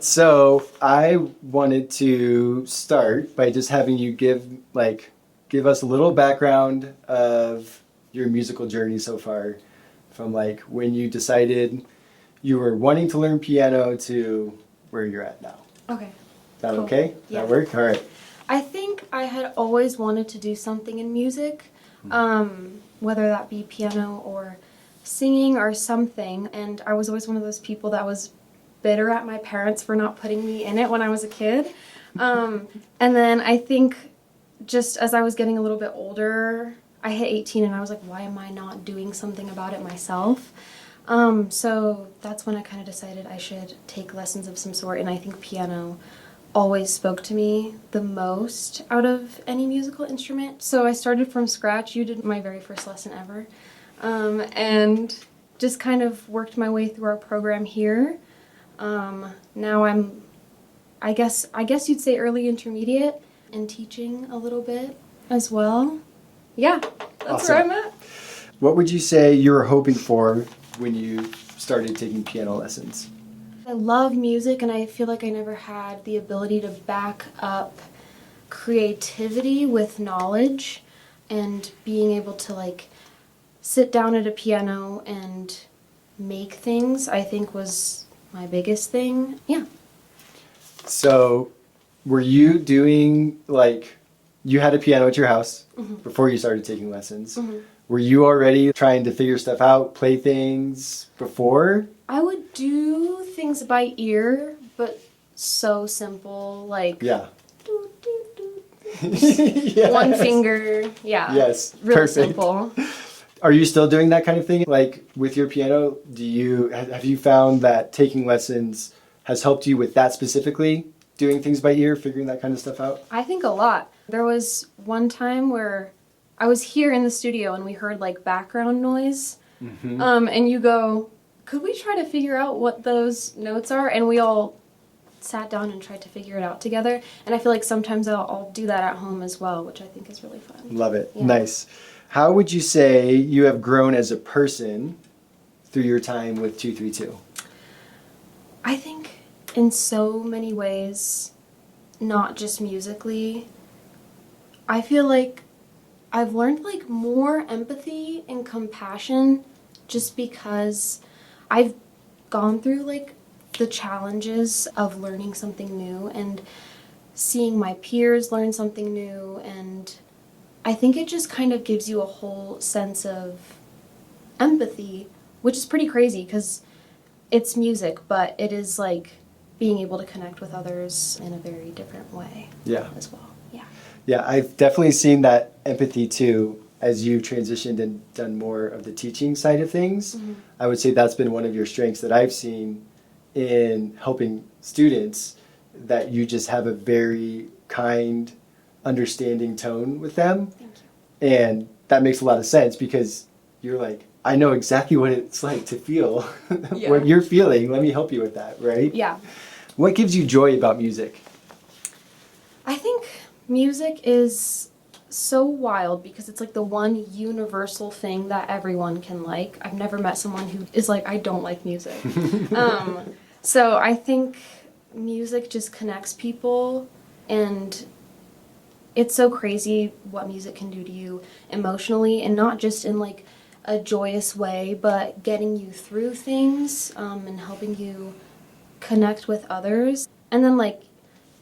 So I wanted to start by just having you give us a little background of your musical journey so far, from like when you decided you were wanting to learn piano to where you're at now. Okay. Is that Cool. okay? Does Yeah. that work? All right. I think I had always wanted to do something in music, whether that be piano or singing or something. And I was always one of those people that was bitter at my parents for not putting me in it when I was a kid. And then I think just as I was getting a little bit older, I hit 18 and I was like, why am I not doing something about it myself? So that's when I kind of decided I should take lessons of some sort, and I think piano always spoke to me the most out of any musical instrument. So I started from scratch. You did my very first lesson ever, and just kind of worked my way through our program here. Now I guess you'd say early intermediate, and teaching a little bit as well. Yeah, that's Awesome. where I'm at. What would you say you were hoping for when you started taking piano lessons? I love music, and I feel like I never had the ability to back up creativity with knowledge, and being able to like sit down at a piano and make things, I think was my biggest thing. Yeah. So were you doing you had a piano at your house before you started taking lessons? Were you already trying to figure stuff out, play things before? I would do things by ear, but so simple, like Yeah. doo, doo, doo, Yes. one finger. Yeah. Yes. Really Perfect. simple. Are you still doing that kind of thing? Like with your piano, have you found that taking lessons has helped you with that specifically? Doing things by ear, figuring that kind of stuff out? I think a lot. There was one time where I was here in the studio and we heard like background noise. And you go, could we try to figure out what those notes are? And we all sat down and tried to figure it out together. And I feel like sometimes I'll do that at home as well, which I think is really fun. Love it. Yeah. Nice. How would you say you have grown as a person through your time with 232? I think in so many ways, not just musically. I feel like I've learned like more empathy and compassion just because I've gone through like the challenges of learning something new and seeing my peers learn something new, and I think it just kind of gives you a whole sense of empathy, which is pretty crazy because it's music, but it is like being able to connect with others in a very different way. Yeah. As well. Yeah. Yeah, I've definitely seen that empathy too as you transitioned and done more of the teaching side of things. I would say that's been one of your strengths that I've seen in helping students, that you just have a very kind, understanding tone with them. Thank you. And that makes a lot of sense because you're like, I know exactly what it's like to feel Yeah. what you're feeling. Let me help you with that, right? Yeah. What gives you joy about music? I think music is so wild because it's like the one universal thing that everyone can like. I've never met someone who is like, I don't like music. So I think music just connects people, and it's so crazy what music can do to you emotionally, and not just in like a joyous way, but getting you through things, and helping you connect with others. And then like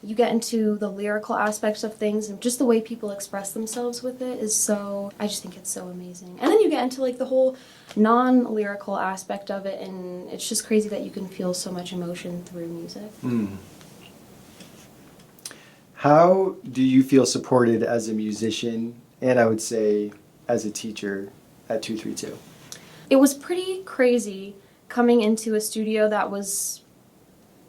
you get into the lyrical aspects of things, and just the way people express themselves with it is so, I just think it's so amazing. And then you get into like the whole non-lyrical aspect of it, and it's just crazy that you can feel so much emotion through music. How do you feel supported as a musician, and I would say as a teacher at 232? It was pretty crazy coming into a studio that was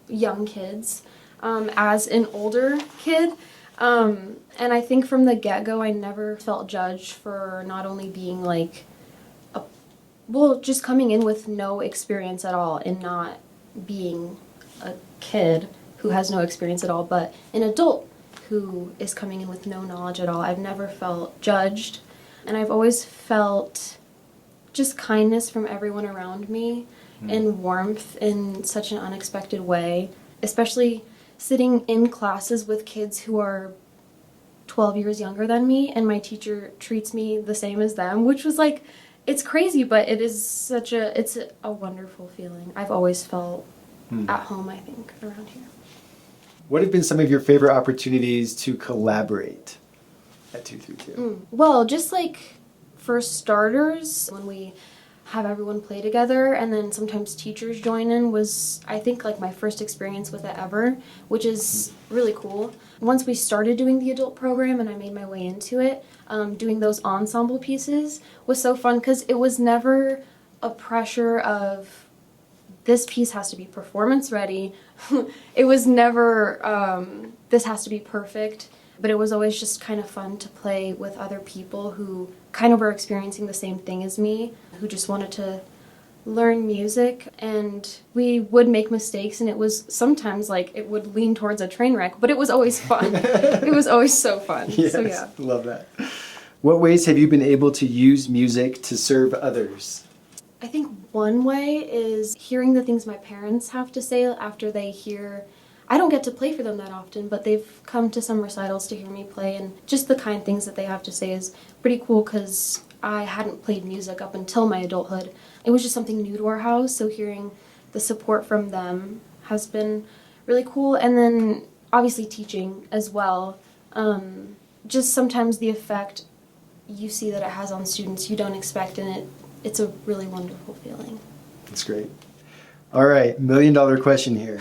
young kids, as an older kid. And I think from the get-go, I never felt judged for not only being like, just coming in with no experience at all and not being a kid who has no experience at all, but an adult who is coming in with no knowledge at all. I've never felt judged, and I've always felt just kindness from everyone around me and warmth in such an unexpected way. especially sitting in classes with kids who are 12 years younger than me, and my teacher treats me the same as them, which was like, it's crazy, but it's a wonderful feeling. I've always felt at home, I think, around here. What have been some of your favorite opportunities to collaborate at 232? Well, just like for starters, when we have everyone play together, and then sometimes teachers join in, was, I think, like my first experience with it ever, which is really cool. Once we started doing the adult program and I made my way into it, doing those ensemble pieces was so fun because it was never a pressure of this piece has to be performance ready. It was never this has to be perfect, but it was always just kind of fun to play with other people who kind of were experiencing the same thing as me, who just wanted to learn music, and we would make mistakes, and it was sometimes like it would lean towards a train wreck, but it was always fun. It was always so fun. Yes, so yeah. Love that. What ways have you been able to use music to serve others? I think one way is hearing the things my parents have to say after they hear. I don't get to play for them that often, but they've come to some recitals to hear me play, and just the kind things that they have to say is pretty cool because I hadn't played music up until my adulthood. It was just something new to our house, so hearing the support from them has been really cool. And then obviously teaching as well. Just sometimes the effect you see that it has on students you don't expect, and it's a really wonderful feeling. That's great. All right, $1 million question here.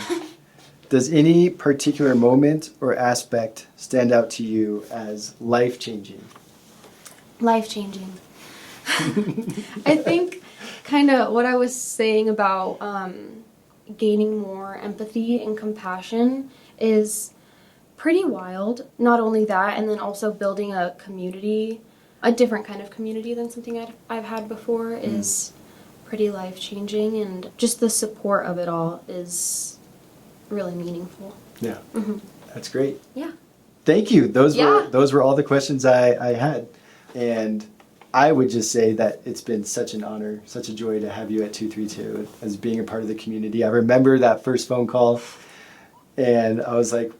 Does any particular moment or aspect stand out to you as life-changing? Life-changing. I think kind of what I was saying about gaining more empathy and compassion is pretty wild. Not only that, and then also building a community, a different kind of community than something I've had before is pretty life-changing, and just the support of it all is really meaningful. Yeah, That's great. Yeah. Thank you. Those were all the questions I had, and I would just say that it's been such an honor, such a joy to have you at 232 as being a part of the community. I remember that first phone call, and I was like,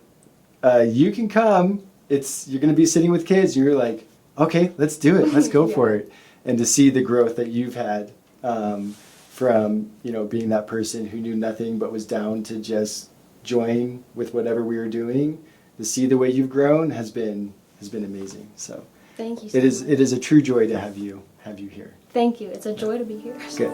"You can come. You're going to be sitting with kids." And you were like, "Okay, let's do it. Let's go for it." And to see the growth that you've had from being that person who knew nothing but was down to just join with whatever we were doing, to see the way you've grown has been amazing. So. Thank you so much. much. It is a true joy to have you here. Thank you. It's a joy to be here. Good.